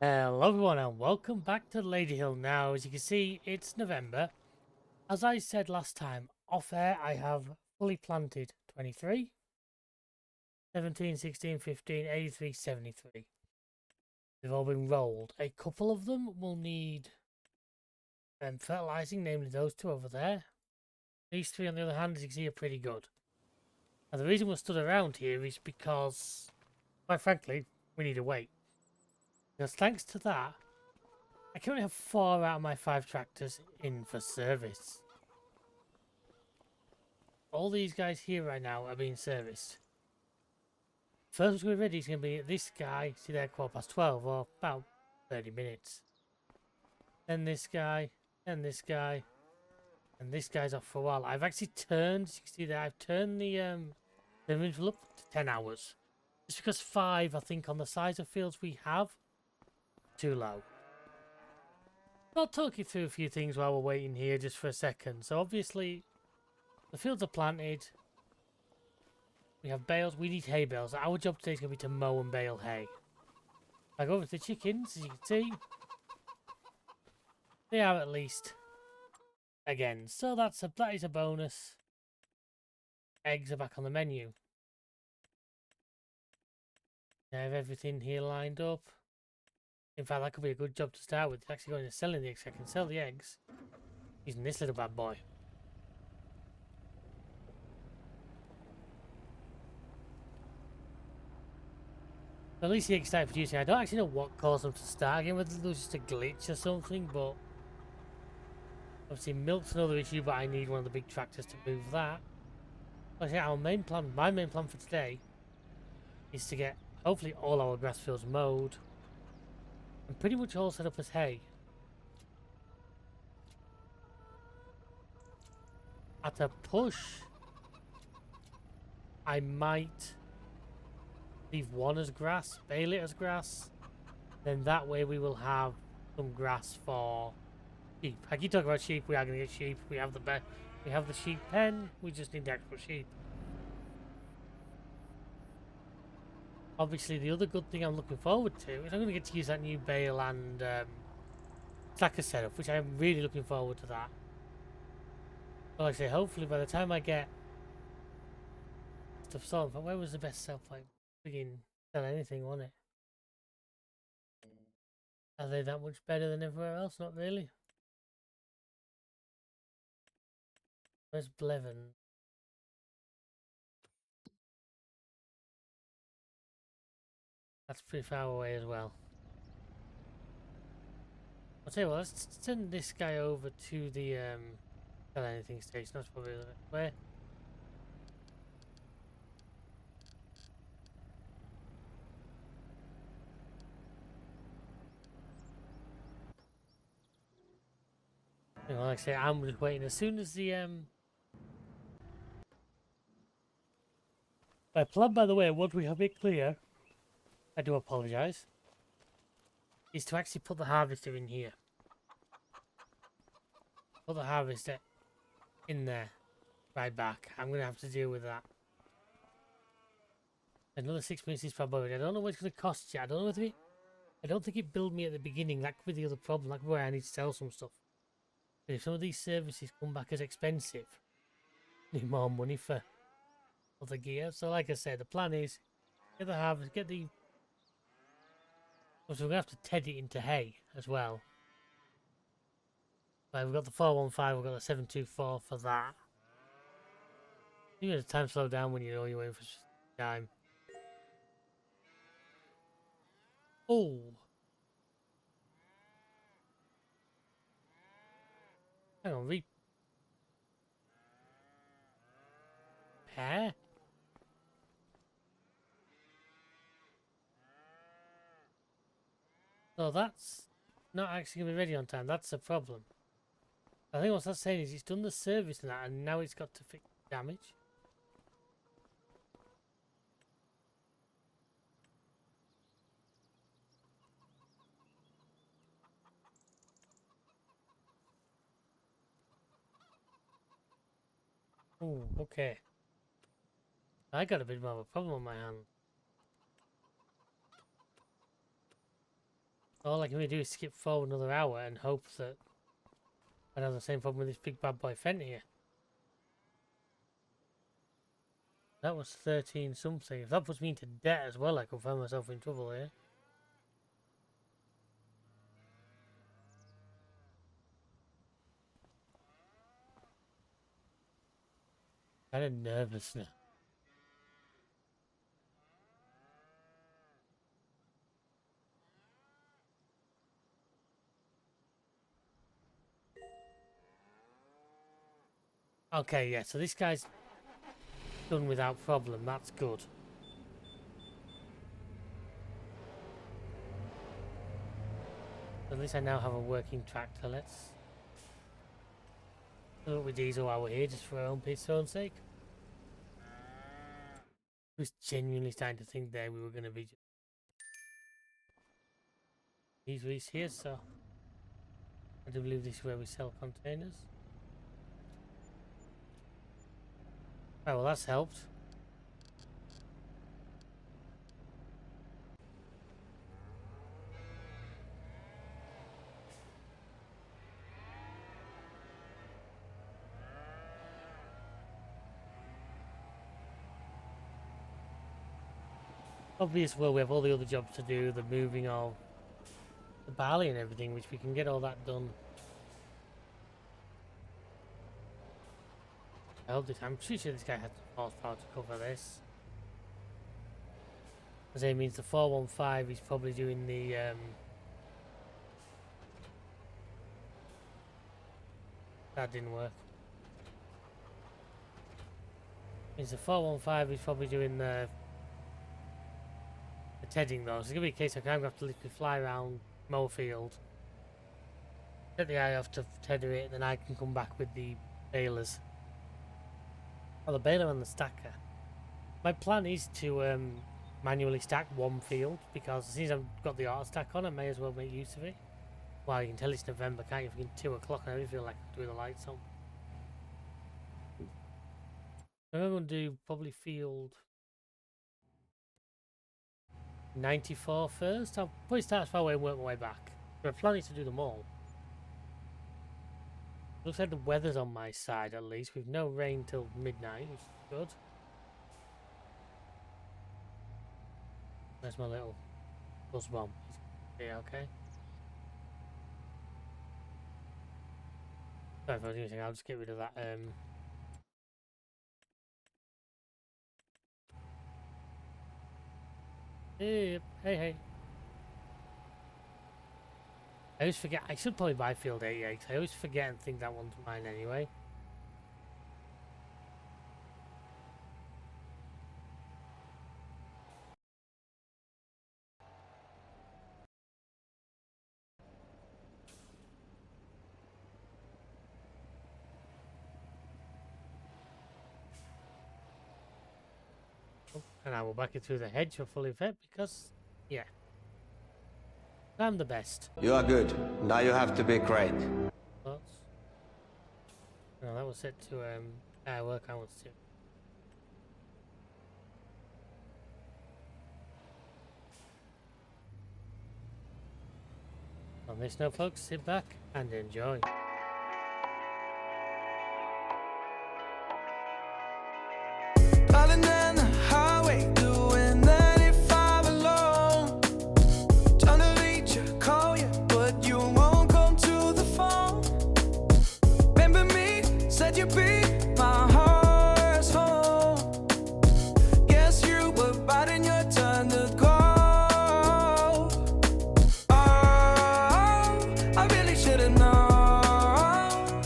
Hello everyone and welcome back to Ladyhill. Now, as you can see, it's November. As I said last time, off air I have fully planted 23, 17, 16, 15, 83, 73. They've all been rolled. A couple of them will need fertilising, namely those two over there. These three on the other hand, as you can see, are pretty good. Now the reason we're stood around here is because, quite frankly, we need to wait. Because thanks to that, I currently have 4 out of my 5 tractors in for service. All these guys here right now are being serviced. First one's going to be ready is going to be this guy, see there, 12:15 or about 30 minutes. Then this guy, then this guy, and this guy's off for a while. I've actually turned, as you can see there, I've turned the interval up to 10 hours. Just because 5, I think, on the size of fields we have, too low. I'll talk you through a few things while we're waiting here just for a second. So obviously, the fields are planted. We have bales. We need hay bales. Our job today is going to be to mow and bale hay. I go over to the chickens, as you can see. They are at least again. So that is a bonus. Eggs are back on the menu. I have everything here lined up. In fact, that could be a good job to start with. Actually going to selling the eggs. I can sell the eggs using this little bad boy. At least the eggs started producing. I don't actually know what caused them to start again, whether it was just a glitch or something, but obviously milk's another issue, but I need one of the big tractors to move that. Like I say, my main plan for today is to get hopefully all our grass fields mowed and pretty much all set up as hay. At a push, I might leave one as grass, bale it as grass, then that way we will have some grass for sheep. I keep talking about sheep, we are going to get sheep, we have the sheep pen, we just need the actual sheep. Obviously the other good thing I'm looking forward to is I'm going to get to use that new bale and tracker setup, which I'm really looking forward to that. But like I say, hopefully by the time I get stuff sold, but where was the best sell point? Begin sell anything, wasn't it? Are they that much better than everywhere else? Not really. Where's Blevin? That's pretty far away as well. I'll tell you what, let's send this guy over to the sell anything station. That's probably the best way. You know, like I say, I'm just waiting. As soon as the my plan, by the way, once we have it clear, I do apologise, is to actually put the harvester in here. Put the harvester in there, right back. I'm going to have to deal with that. Another 6 minutes is probably. I don't know what it's going to cost you. I don't know whether it. I don't think it billed me at the beginning. That could be the other problem. That could be where I need to sell some stuff. But if some of these services come back as expensive, I need more money for other gear. So, like I said, the plan is get the harvest, get the. So we're going to have to TED it into hay as well. Right, we've got the 415, we've got the 724 for that. You know, the time slow down when you know you're waiting for time. Oh! Hang on, repair? So that's not actually going to be ready on time. That's the problem. I think what that's saying is it's done the service and that, and now it's got to fix damage. Oh, okay. I got a bit more of a problem on my hand. all I can really do is skip forward another hour and hope that I don't have the same problem with this big bad boy Fent here. That was 13 something. If that puts me into debt as well, I could find myself in trouble here. Kind of nervous now. Okay, yeah, so this guy's done without problem. That's good. At least I now have a working tractor. Let's do it with diesel while we're here, just for our own peace sake. I was genuinely starting to think there we were going to be these weeks here, so I do believe this is where we sell containers. Oh, well, that's helped. Obviously, well, we have all the other jobs to do, the moving of the barley and everything, which we can get all that done. I hope this. I'm pretty sure this guy has horsepower to cover this. As it means the 415 is probably doing the that didn't work. Means the 415 is probably doing the tedding though. So it's gonna be a case of I'm gonna have to literally fly around Moorfield, get the eye off to tether it, then I can come back with the balers. Or the baler and the stacker. My plan is to manually stack one field, because as soon as I've got the auto stack on, I may as well make use of it. Well, you can tell it's November, can't you? Freaking 2 o'clock and I really feel like I'm doing the lights on. I'm going to do probably field 94 first. I'll probably start as far away and work my way back. But I'm planning to do them all. Looks like the weather's on my side at least, with no rain till midnight, which is good. There's my little buzz bomb. Yeah, okay. Sorry if I was doing anything, I'll just get rid of that. Hey. I always forget. I should probably buy Field 88. I always forget and think that one's mine anyway. Oh, and I will back it through the hedge for full effect because, yeah, I'm the best. You are good. Now you have to be great. Thoughts? No, that was set to work hours too. On this note, folks, sit back and enjoy. Driving down the highway, doing 95 alone. Trying to reach you, call you, but you won't come to the phone. Remember me, said you'd be my heart's home. Guess you were biding your turn to go. Oh, I really should've known.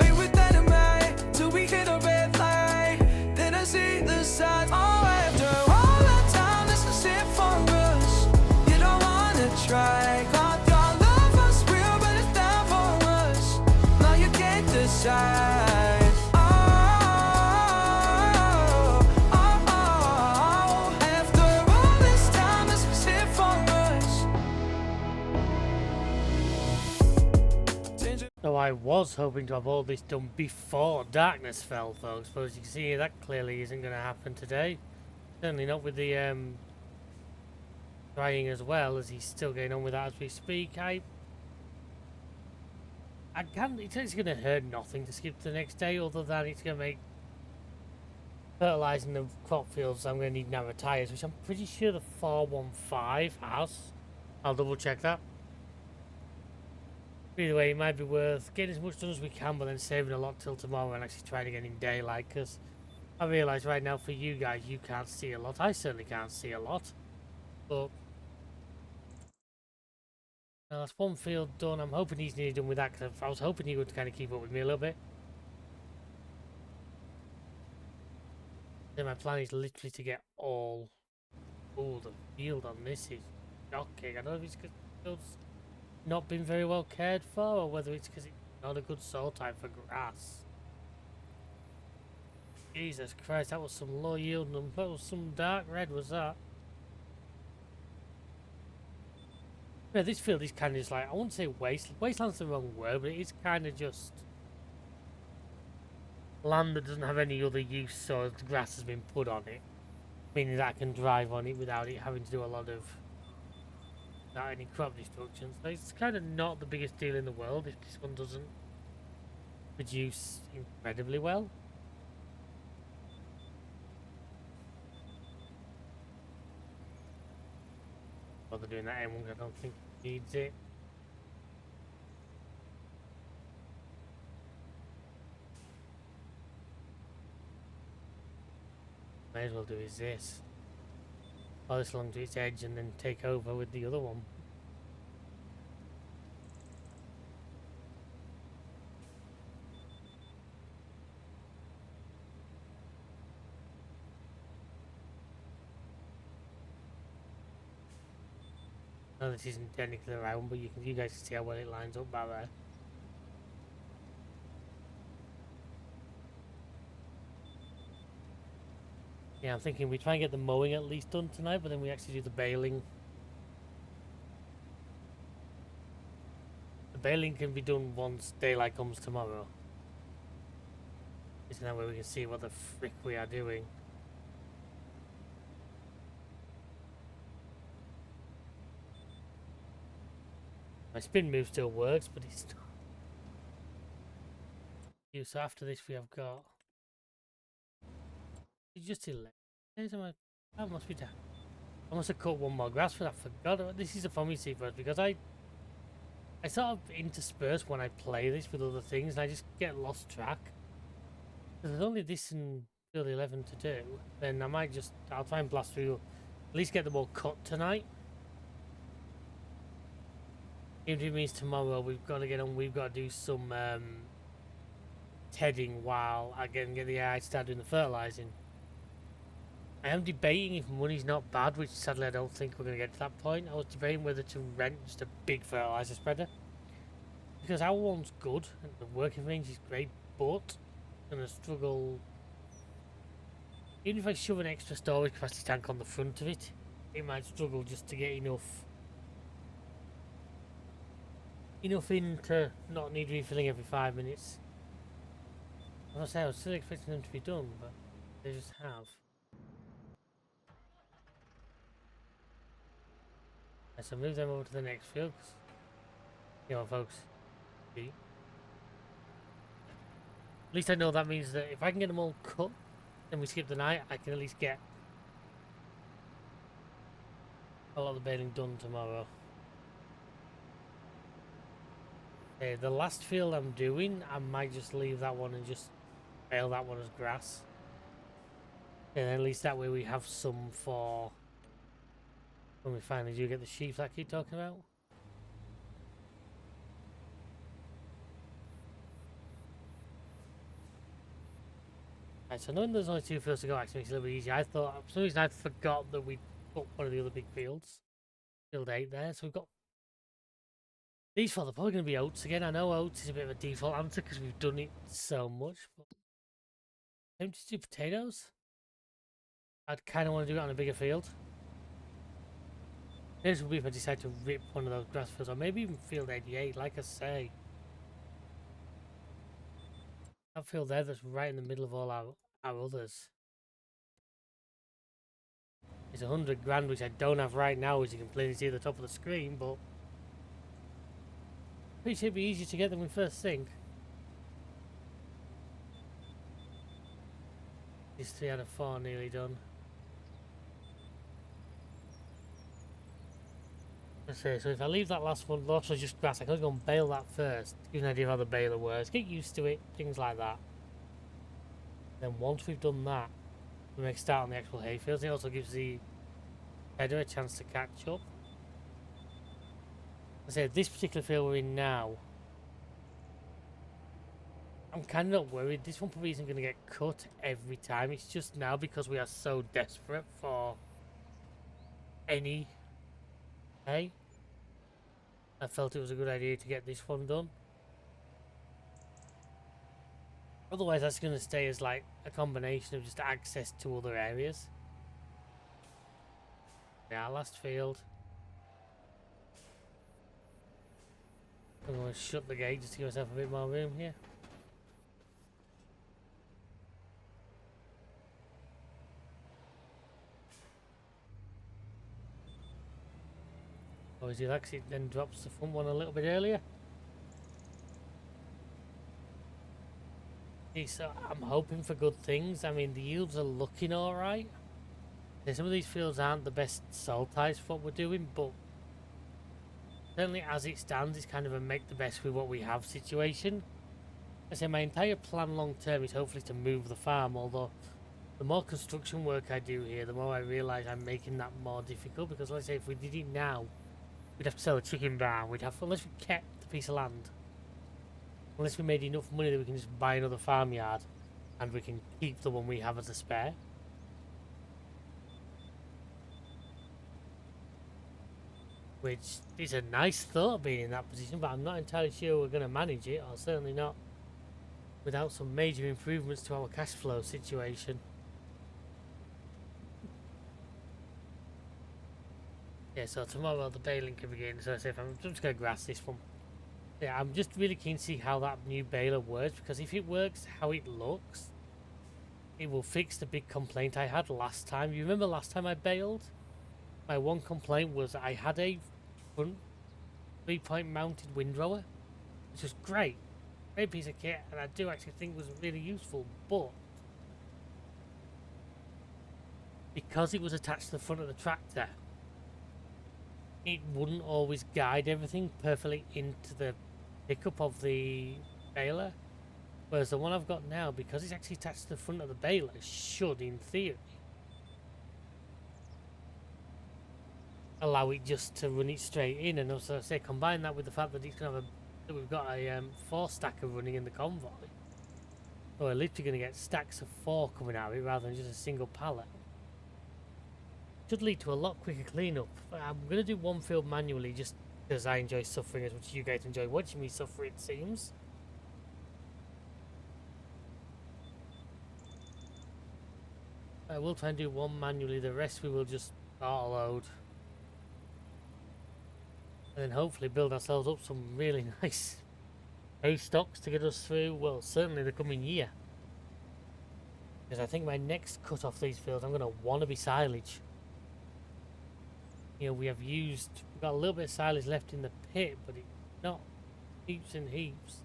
We were dynamite till we hit a red light. Then I see the signs. Oh, after all that time, this is it for us. You don't wanna try. God, your love was real, but it's down for us. Now you can't decide. After all this time, this was it for us. So I was hoping to have all this done before darkness fell, folks, but as you can see here, that clearly isn't going to happen today. Certainly not with the trying as well as he's still getting on with that as we speak. I can't. It's going to hurt nothing to skip to the next day, other than it's going to make fertilising the crop fields. I'm going to need narrow tyres, which I'm pretty sure the 415 has. I'll double check that. Either way, it might be worth getting as much done as we can, but then saving a lot till tomorrow and actually trying again in daylight. Because I realise right now for you guys, you can't see a lot. I certainly can't see a lot. But that's one field done. I'm hoping he's nearly done with that, because I was hoping he would kind of keep up with me a little bit. Then my plan is literally to get all the field on this is shocking. I don't know if it's because the field's not been very well cared for, or whether it's because it's not a good soil type for grass. Jesus Christ, that was some low yield number. That was some dark red, was that? Yeah, this field is kind of just like, I wouldn't say wasteland's the wrong word, but it is kind of just land that doesn't have any other use, so the grass has been put on it, meaning that I can drive on it without it having to do a lot of any crop destruction. So it's kind of not the biggest deal in the world if this one doesn't produce incredibly well. Bother doing that M1, I don't think it needs it. May as well do is this. Follow this along to its edge and then take over with the other one. No, this isn't technically the right one, but you guys can see how well it lines up by there. Yeah, I'm thinking we try and get the mowing at least done tonight, but then we actually do the baling. The baling can be done once daylight comes tomorrow. Isn't that way we can see what the frick we are doing? My spin move still works, but it's not. So after this we have got... It's just 11 days. That must be down. I must have cut one more grass for that. Forgot. This is a fun see first, because I sort of intersperse when I play this with other things, and I just get lost track. If there's only this and field 11 to do, then I'll try and blast through, at least get them all cut tonight. Even if it means tomorrow we've got to get on, we've got to do some tedding while I get the AI to start doing the fertilising. I am debating if money's not bad, which sadly I don't think we're going to get to that point. I was debating whether to rent just a big fertiliser spreader, because our one's good and the working range is great, but I'm going to struggle. Even if I shove an extra storage capacity tank on the front of it, it might struggle just to get enough in to not need refilling every 5 minutes. I must say, I was still expecting them to be done, but they just have. Right, so move them over to the next field. You know, folks. See? At least I know that means that if I can get them all cut, then we skip the night, I can at least get a lot of the baling done tomorrow. Okay, the last field I'm doing, I might just leave that one and just bale that one as grass. And at least that way we have some for when we finally do get the sheep that I keep talking about. Right, so knowing there's only 2 fields to go actually makes it a little bit easier. I thought, for some reason I forgot that we put one of the other big fields. Field 8 there, so we've got these 4. They're probably going to be oats again. I know oats is a bit of a default answer because we've done it so much. But I'm just do potatoes. I'd kind of want to do it on a bigger field. This would be if I decide to rip one of those grass fields, or maybe even field 88, like I say. That field there that's right in the middle of all our others. It's 100 grand, which I don't have right now, as you can clearly see at the top of the screen, but it should be easier to get than we first think. It's 3 out of 4 nearly done. Let's say, so if I leave that last one, also just grass, I can go and bale that first, give you an idea of how the baler works, get used to it, things like that. Then once we've done that, we make a start on the actual hayfields. It also gives the header a chance to catch up. I say this particular field we're in now, I'm kind of not worried. This one probably isn't going to get cut every time. It's just now because we are so desperate for any hay. I felt it was a good idea to get this one done. Otherwise, that's going to stay as like a combination of just access to other areas. Yeah, last field. I'm going to shut the gate just to give myself a bit more room here. Always do that because it then drops the front one a little bit earlier. So I'm hoping for good things. I mean, the yields are looking alright. Some of these fields aren't the best soil types for what we're doing, but certainly as it stands, it's kind of a make the best with what we have situation. I say my entire plan long term is hopefully to move the farm, although the more construction work I do here, the more I realise I'm making that more difficult, because let's say if we did it now, we'd have to sell a chicken barn, we'd have, unless we kept the piece of land, unless we made enough money that we can just buy another farmyard and we can keep the one we have as a spare. Which is a nice thought, being in that position, but I'm not entirely sure we're going to manage it, or certainly not without some major improvements to our cash flow situation. Yeah, so tomorrow the baling can begin, so I say if I'm just going to grass this one. Yeah, I'm just really keen to see how that new baler works, because if it works how it looks, it will fix the big complaint I had last time. You remember last time I baled? My one complaint was I had a front 3-point mounted windrower, which was great. Great piece of kit, and I do actually think was really useful, but because it was attached to the front of the tractor, it wouldn't always guide everything perfectly into the pickup of the baler, whereas the one I've got now, because it's actually attached to the front of the baler, should in theory allow it just to run it straight in. And also say combine that with the fact that it's gonna have that we've got a 4 stacker running in the convoy, so we're literally going to get stacks of 4 coming out of it rather than just a single pallet. Should lead to a lot quicker cleanup. I'm going to do one field manually just because I enjoy suffering as much as you guys enjoy watching me suffer, it seems. I will try and do one manually, the rest we will just auto load. And then hopefully build ourselves up some really nice hay stocks to get us through, well, certainly the coming year. Because I think my next cut off these fields, I'm going to want to be silage. You know, we've got a little bit of silage left in the pit, but it's not heaps and heaps.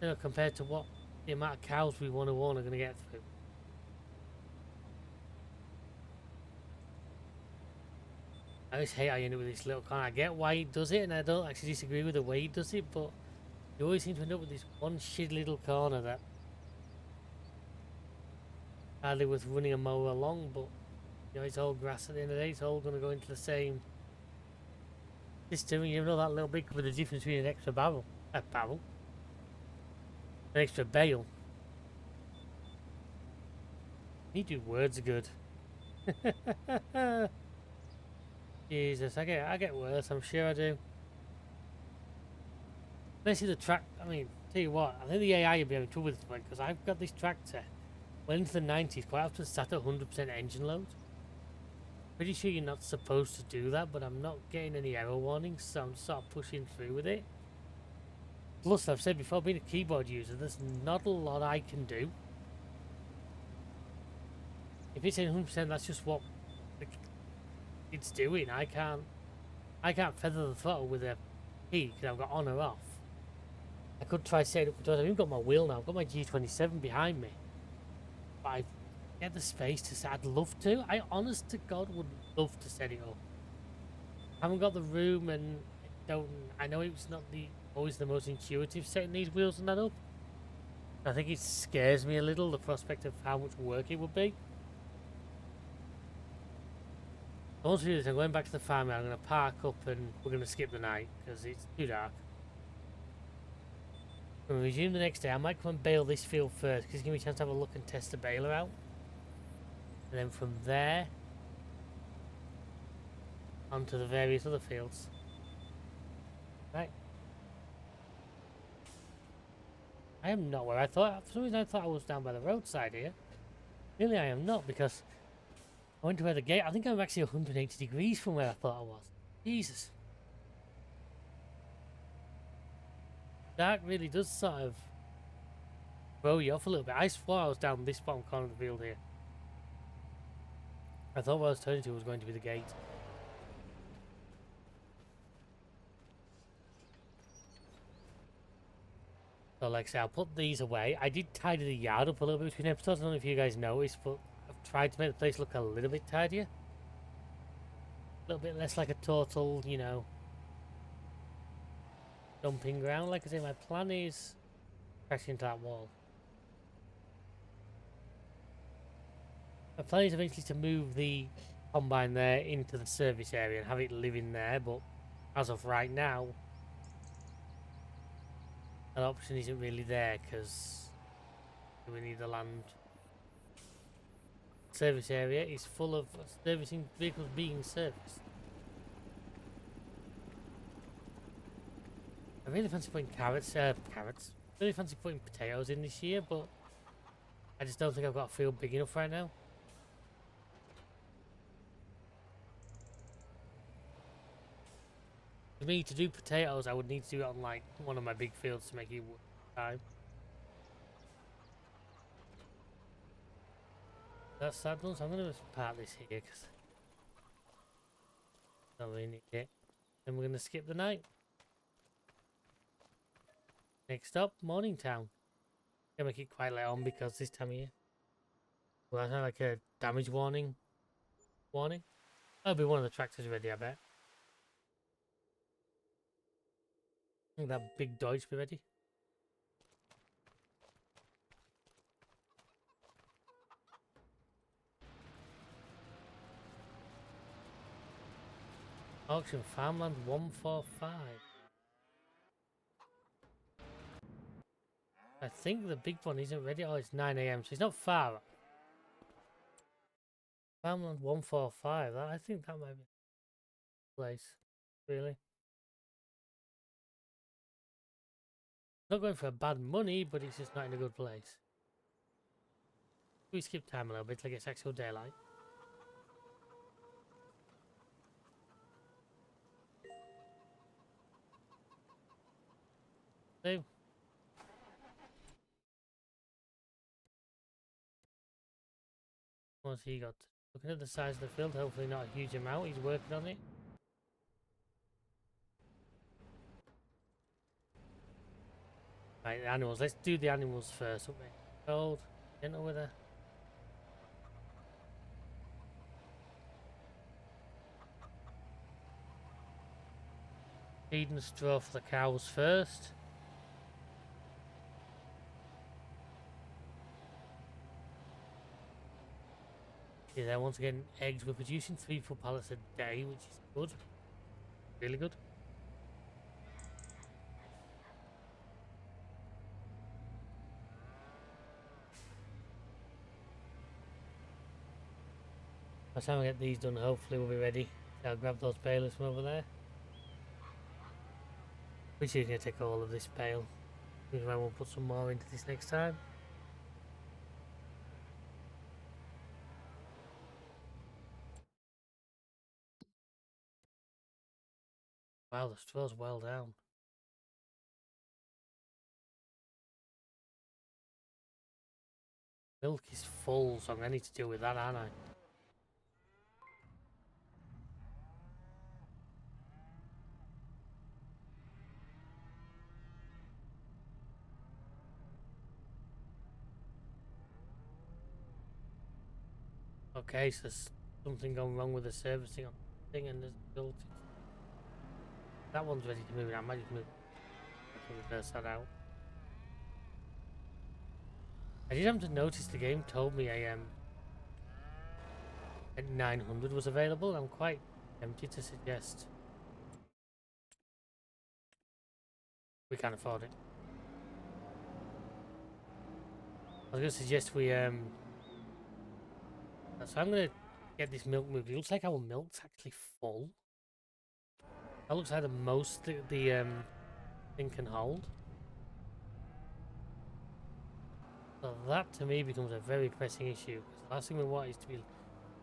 You know, compared to what the amount of cows we want to own are going to get through. I just hate how you end up with this little corner. I get why he does it, and I don't actually disagree with the way he does it, but you always seem to end up with this one shitty little corner that hardly worth running a mower along, but you know, it's all grass at the end of the day. It's all going to go into the same system. You know that little bit with the difference between an extra an extra bale. Need to do words good. Jesus, I get worse. I'm sure I do. Basically, the track. I mean, tell you what, I think the AI will be having trouble with this one because I've got this tractor. Went into the 90s, quite often sat at 100% engine load. Pretty sure you're not supposed to do that, but I'm not getting any error warnings, so I'm sort of pushing through with it. Plus, I've said before, being a keyboard user, there's not a lot I can do. If it's in 100%, that's just what it's doing. I can't feather the throttle with a key because I've got on or off. I could try setting up the doors. I've even got my wheel now. I've got my G27 behind me. But I get the space to set. I'd love to. I honest to God would love to set it up. I haven't got the room and don't. I know it's not always the most intuitive setting these wheels and that up. I think it scares me a little, the prospect of how much work it would be. Once we do this, I'm going back to the farm. I'm going to park up and we're going to skip the night because it's too dark. When we resume the next day, I might come and bale this field first because it gives me a chance to have a look and test the baler out. And then from there, onto the various other fields. Right. I am not where I thought. For some reason I thought I was down by the roadside here. Really I am not, because I went to where the gate. I think I'm actually 180 degrees from where I thought I was. Jesus. Dark really does sort of throw you off a little bit. I swore I was down this bottom corner of the field here. I thought what I was turning to was going to be the gate. So like I say, I'll put these away. I did tidy the yard up a little bit between episodes. I don't know if you guys noticed, but I've tried to make the place look a little bit tidier. A little bit less like a total, you know, dumping ground. Like I say, my plan is crashing into that wall. My plan is eventually to move the combine there into the service area and have it live in there, but as of right now, that option isn't really there because we need the land. Service area is full of servicing vehicles being serviced. I really fancy putting carrots. I really fancy putting potatoes in this year, but I just don't think I've got a field big enough right now. For me to do potatoes, I would need to do it on like one of my big fields to make it worth time. That's that done, so I'm going to park this here because I don't really need it. Then we're going to skip the night. Next up, Morningtown. Gonna make it quite late on because this time of year. Well, that's not like a damage warning. That'll be one of the tractors ready, I bet. I think that big Dodge be ready. Auction Farmland 145. I think the big one isn't ready. Oh, it's 9 AM, so it's not far. Farmland 145. I think that might be a place. Really. Not going for bad money, but it's just not in a good place. We skip time a little bit till it gets actual daylight. So, what's he got? Looking at the size of the field, hopefully not a huge amount. He's working on it. Right, the animals. Let's do the animals first. Okay. Cold, gentle with her. Feed and straw for the cows first. See there, once again, eggs. We're producing 3 full pallets a day, which is good. Really good. By the time I get these done, hopefully we'll be ready. I'll grab those balers from over there. Which is going to take all of this bale. Maybe I will put some more into this next time. Wow, the straw's well down. Milk is full, so I'm going to need to deal with that, aren't I? Okay, so there's something going wrong with the servicing on the thing, and there's built. That one's ready to move. I might just move. I can reverse that out. I did have to notice the game told me at 900 was available. I'm quite tempted to suggest we can't afford it. I was going to suggest we so I'm going to get this milk moved. It looks like our milk's actually full. That looks like the most the thing can hold. So that to me becomes a very pressing issue. Because the last thing we want is to be,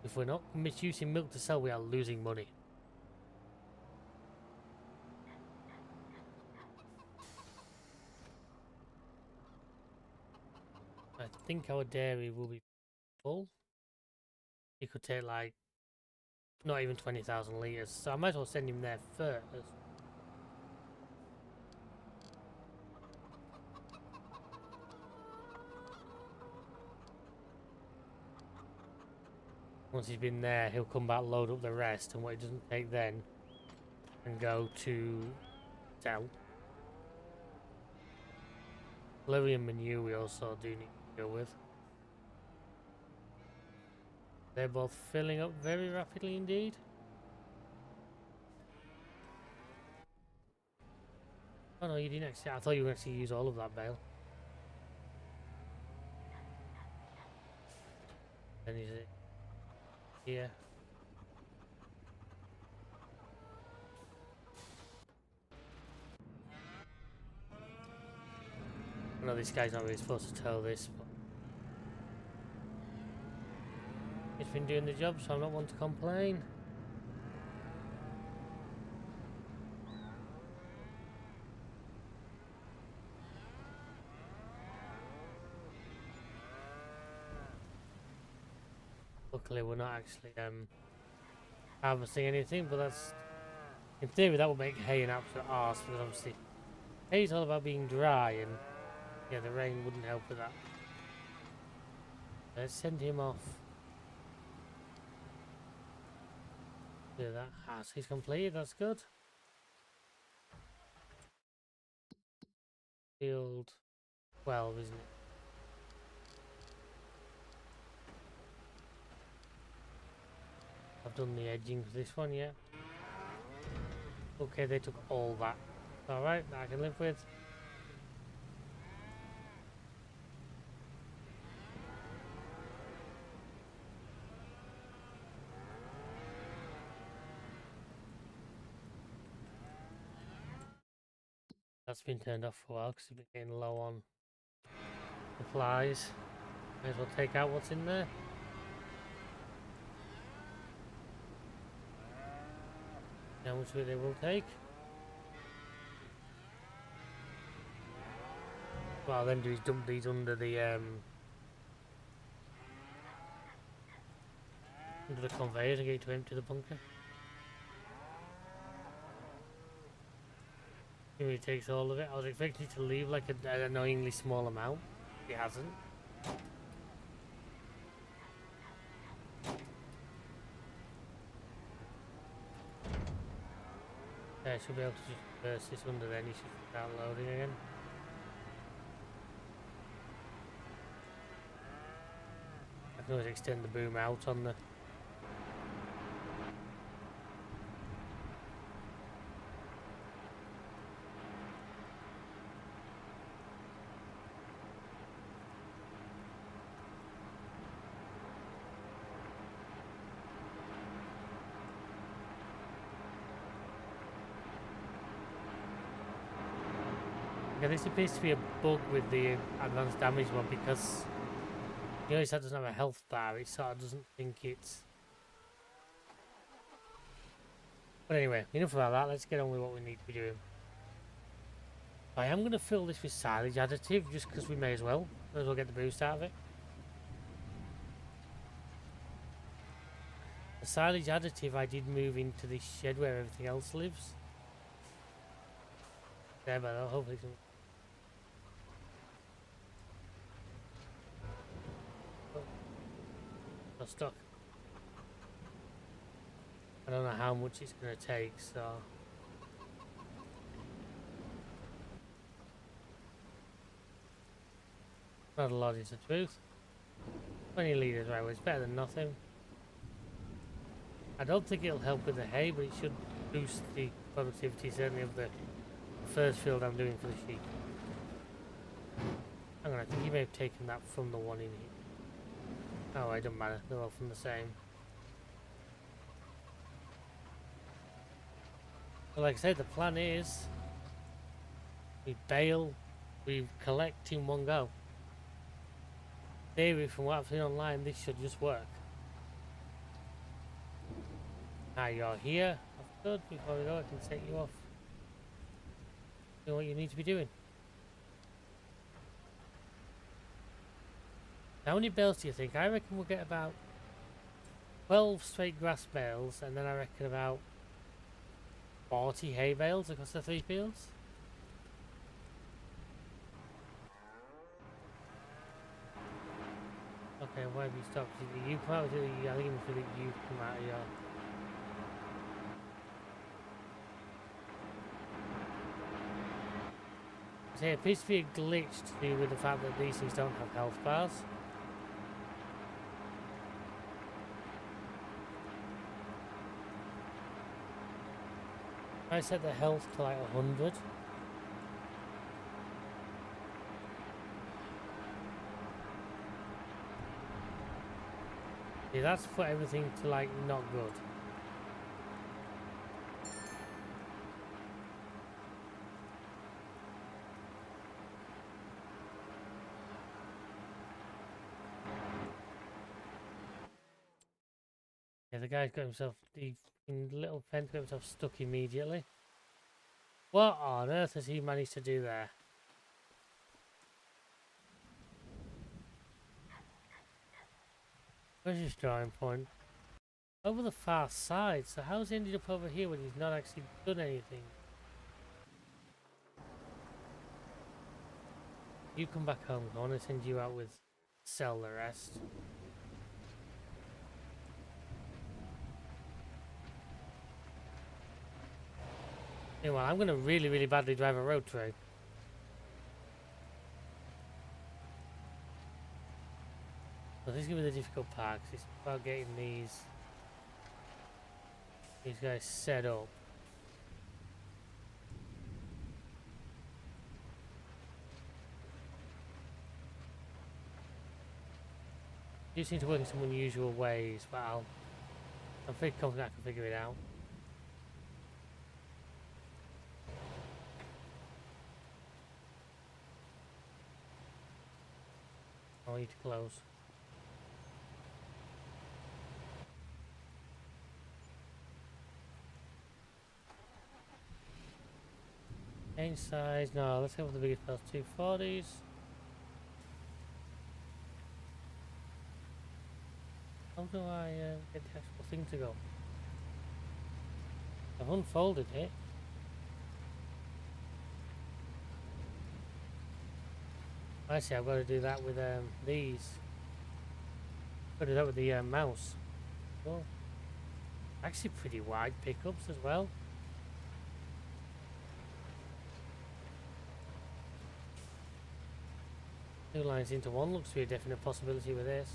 if we're not misusing milk to sell, we are losing money. I think our dairy will be full. It could take like not even 20,000 litres, so I might as well send him there first. Once he's been there, he'll come back, load up the rest, and what he doesn't take then, and go to sell. Delivery and menu we also do need to deal with. They're both filling up very rapidly indeed. Oh no, you didn't actually. I thought you were going to actually use all of that bale. Then is it here? I know this guy's not really supposed to tell this, but he's been doing the job, so I'm not one to complain. Luckily, we're not actually harvesting anything, but that's, in theory, that would make hay an absolute arse, because obviously hay's all about being dry, and yeah, the rain wouldn't help with that. Let's send him off. Do that. Ah, so he's completed, that's good. Field 12, isn't it? I've done the edging for this one, yeah. Okay, they took all that. Alright, that I can live with. That's been turned off for a while because it's been getting low on supplies. May as well take out what's in there. How much of it they will take. Well, then do is dump these under the conveyors and get it to empty the bunker. He really takes all of it. I was expecting it to leave like an annoyingly small amount. It hasn't. I should be able to just burst this under, then he should start loading again. I can always extend the boom out on the... Yeah, this appears to be a bug with the advanced damage one because you notice that doesn't have a health bar, it sort of doesn't think it's... But anyway, enough about that, let's get on with what we need to be doing. I am going to fill this with silage additive just because we may as well get the boost out of it. silage additive I did move into this shed where everything else lives. Yeah, but hopefully some... Oh, stuck. I don't know how much it's going to take, so... Not a lot is the truth. 20 litres, right, well, it's better than nothing. I don't think it'll help with the hay, but it should boost the productivity, certainly of the first field I'm doing for the sheep. Hang on, I think you may have taken that from the one in here. Oh, it doesn't matter, they're all from the same. But like I said, the plan is we bale, we collect in one go. Theory, from what I've seen online, this should just work. Now you're here. That's good. Before we go, I can set you off. Do what you need to be doing. How many bales do you think? I reckon we'll get about 12 straight grass bales, and then I reckon about 40 hay bales across the 3 fields. Okay, why have you stopped? Did you come out? I think it was that you come out of your... So it appears to be a glitch to do with the fact that these things don't have health bars. I set the health to like 100. Yeah, that's put everything to like not good. Yeah, the guy's got himself, the little fence got himself stuck immediately. What on earth has he managed to do there? Where's his drawing point? Over the far side, so how's he ended up over here when he's not actually done anything? You come back home, I want to send you out with sell the rest. Anyway, I'm going to really badly drive a road through. So this is going to be the difficult part, 'cause it's about getting these guys set up. You seem to work in some unusual ways, but I'm pretty confident I can figure it out. I need to close. Change size, no, let's go with the biggest bales, 240s. How do I get the actual thing to go? I've unfolded it. I see, I've got to do that with these. I've got to do that with the mouse. Cool. Actually pretty wide pickups as well. Two lines into one looks to be a definite possibility with this.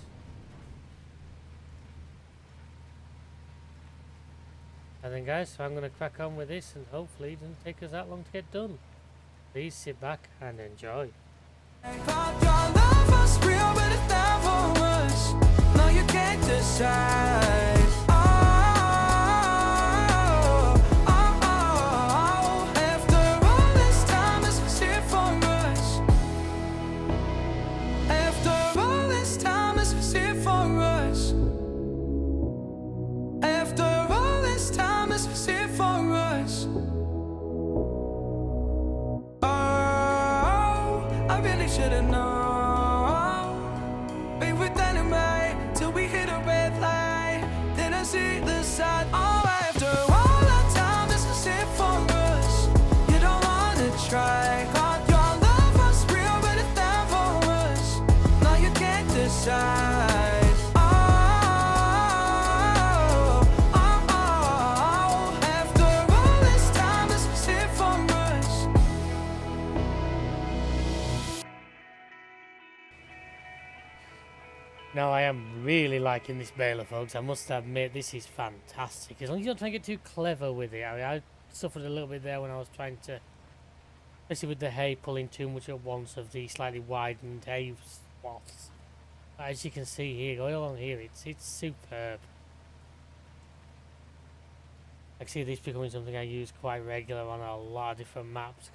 And then guys, so I'm going to crack on with this and hopefully it doesn't take us that long to get done. Please sit back and enjoy. Thought your love was real, but it never was. No, you can't decide. After all this time, it's here for us. After all this time, it's here for us. After all this time, it's here for us. Should've known. We were dynamite till we hit a red light. Then I see the side. After all this time, this was it for us. Now I am really liking this baler, folks. I must admit, this is fantastic. As long as you don't try and get too clever with it. I mean, I suffered a little bit there when I was trying to, especially with the hay, pulling too much at once of the slightly widened hay swaths. But as you can see here, going along here, it's superb. I see this becoming something I use quite regular on a lot of different maps,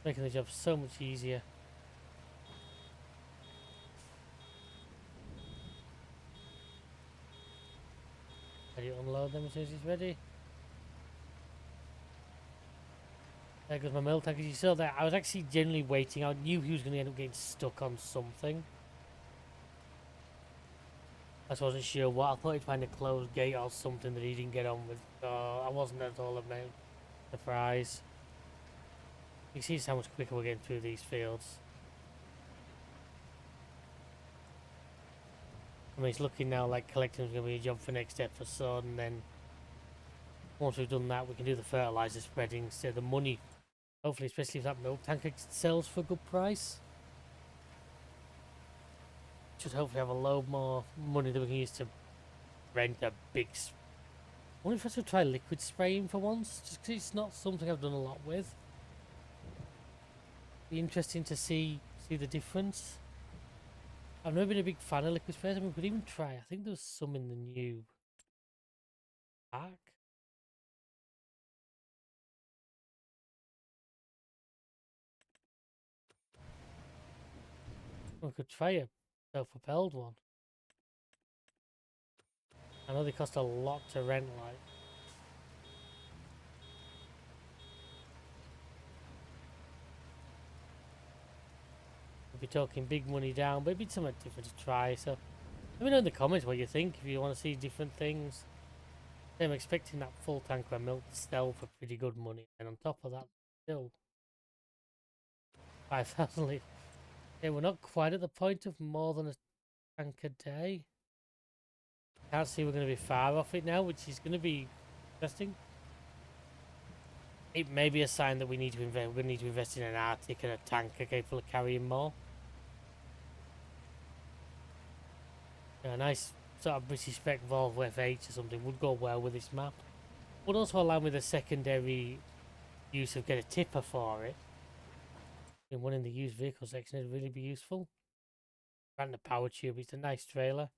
making the job so much easier. Ready to unload them as soon as it's ready. There goes my milk tank. As you saw there, I was actually genuinely waiting. I knew he was going to end up getting stuck on something. I just wasn't sure what. I thought he'd find a closed gate or something that he didn't get on with. I wasn't at all surprised. You can see how much quicker we're getting through these fields. I mean, it's looking now like collecting is going to be a job for next episode, and then once we've done that, we can do the fertilizer spreading instead of the money. Hopefully, especially if that milk tanker sells for a good price. Should hopefully have a load more money that we can use to rent a big. I wonder if I should try liquid spraying for once, just because it's not something I've done a lot with. Be interesting to see the difference. I've never been a big fan of liquid sprays. I mean, we could even try. I think there was some in the new pack. We could try a self-propelled one. I know they cost a lot to rent, like. We'll be talking big money down, but it'd be something different to try. So let me know in the comments what you think, if you want to see different things. I'm expecting that full tank of milk to sell for pretty good money, and on top of that, still 5,000 litres. Yeah, we're not quite at the point of more than a tank a day. Can't see we're going to be far off it now, which is going to be interesting. It may be a sign that we need to invest. We're going to need to invest in an Arctic and a tanker capable of carrying more. A nice sort of British spec Volvo F8 or something would go well with this map. Would also allow me the secondary use of get a tipper for it. And one in the used vehicle section would really be useful. And the power tube, it's a nice trailer.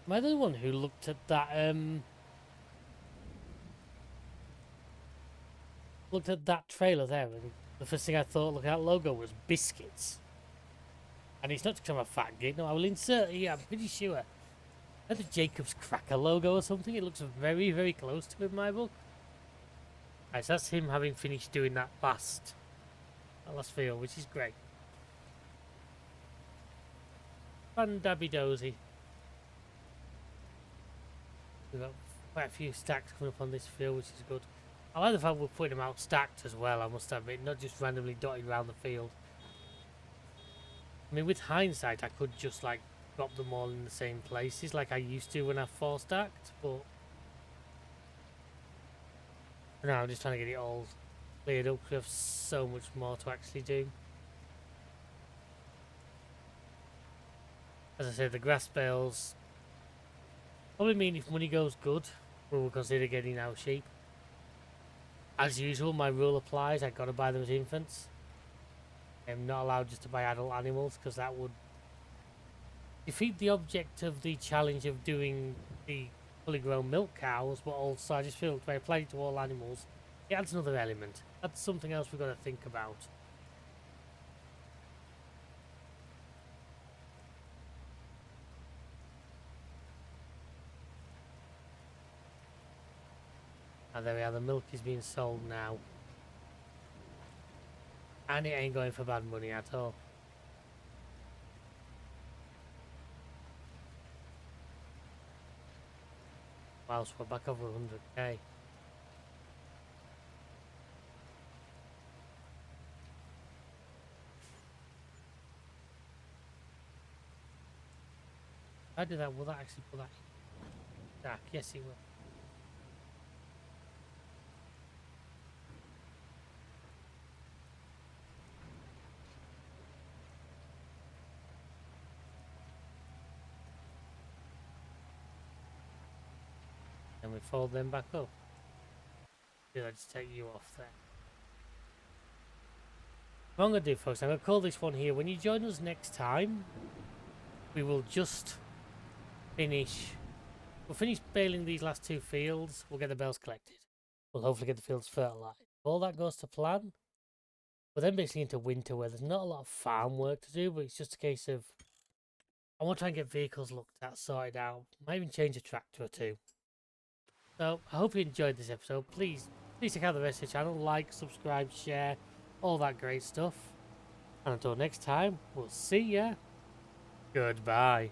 Am I the one who looked at that trailer there, and the first thing I thought looking at that logo was biscuits? And it's not because I'm a fat git, no, I will insert here, I'm pretty sure. That's a Jacob's Cracker logo or something. It looks very, very close to it in my book. Right, so that's him having finished doing that last field, which is great. Fun dabby dozy. We've got quite a few stacks coming up on this field, which is good. I like the fact we're putting them out stacked as well, I must admit, not just randomly dotted around the field. I mean, with hindsight, I could just like drop them all in the same places like I used to when I 4-stacked, but no, I'm just trying to get it all cleared up. We have so much more to actually do. As I said, the grass bales probably mean if money goes good, we will consider getting our sheep. As usual, my rule applies. I gotta buy them as infants. I'm not allowed just to buy adult animals because that would defeat the object of the challenge of doing the fully grown milk cows, but also I just feel if I apply it to all animals, it adds another element. That's something else we've got to think about. And there we are, the milk is being sold now. And it ain't going for bad money at all. Whilst we're back over 100k. I do that. Will that actually put that back? Yes, it will. And we fold them back up. Did I just take you off there? What I'm going to do, folks, I'm going to call this one here. When you join us next time, we will just finish. We'll finish baling these last 2 fields. We'll get the bales collected. We'll hopefully get the fields fertilised. If all that goes to plan, we're then basically into winter where there's not a lot of farm work to do, but it's just a case of I want to try and get vehicles looked at, sorted out. Might even change a tractor or 2. So I hope you enjoyed this episode. Please check out the rest of the channel. Like, subscribe, share, all that great stuff. And until next time, we'll see ya. Goodbye.